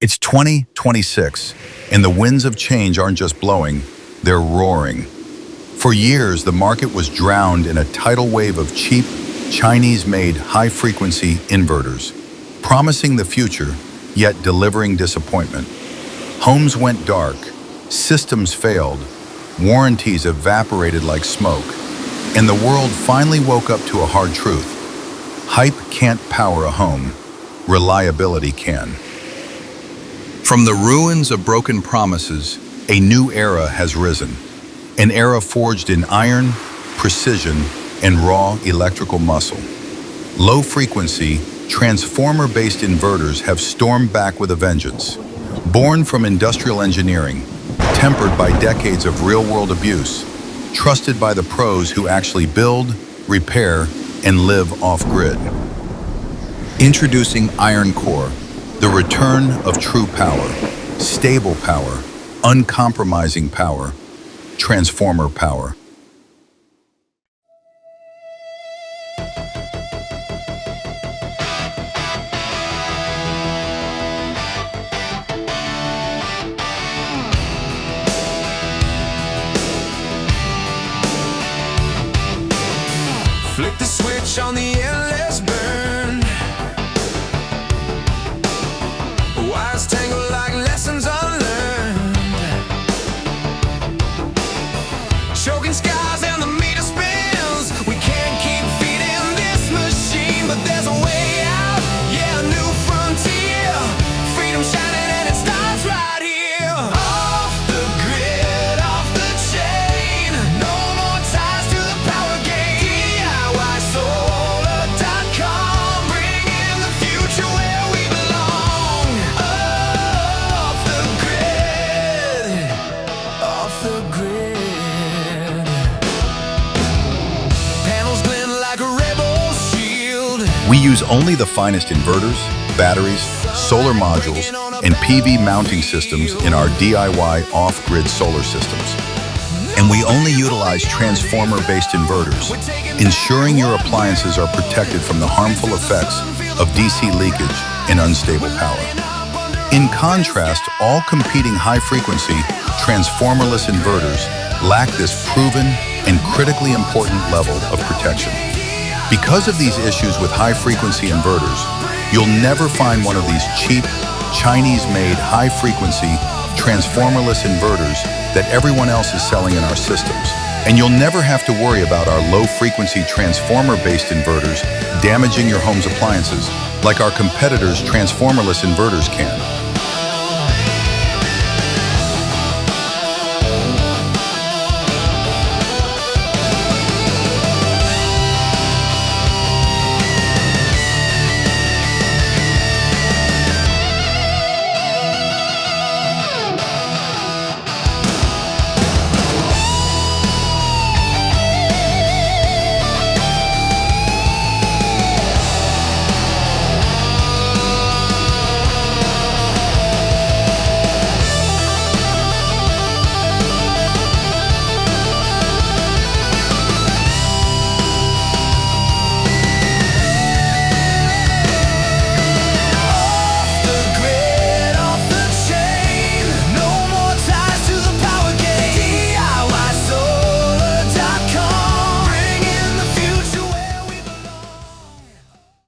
It's 2026, and the winds of change aren't just blowing, they're roaring. For years, the market was drowned in a tidal wave of cheap, Chinese-made high-frequency inverters, promising the future, yet delivering disappointment. Homes went dark, systems failed, warranties evaporated like smoke, and the world finally woke up to a hard truth. Hype can't power a home, reliability can. From the ruins of broken promises, a new era has risen. An era forged in iron, precision, and raw electrical muscle. Low-frequency, transformer-based inverters have stormed back with a vengeance. Born from industrial engineering, tempered by decades of real-world abuse, trusted by the pros who actually build, repair, and live off-grid. Introducing Iron Core, the return of true power, stable power, uncompromising power, transformer power. Flick the switch on the endless burn. Wires tangle like lessons unlearned. Choking skies and the meter spins. We can't keep feeding this machine, but there's a way out. Yeah, a new frontier. Freedom shining and it starts right here. Off the grid, off the chain. No more ties to the power game. DIYsolar.com, bringing the future where we belong. Off the grid, off the grid. Panels glint like a rebel shield. We use only the finest inverters, batteries, solar modules, and PV mounting systems in our DIY off-grid solar systems. And we only utilize transformer-based inverters, ensuring your appliances are protected from the harmful effects of DC leakage and unstable power. In contrast, all competing high-frequency, transformerless inverters lack this proven and critically important level of protection. Because of these issues with high-frequency inverters, you'll never find one of these cheap, Chinese-made high-frequency, transformerless inverters that everyone else is selling in our systems. And you'll never have to worry about our low-frequency transformer-based inverters damaging your home's appliances like our competitors' transformerless inverters can.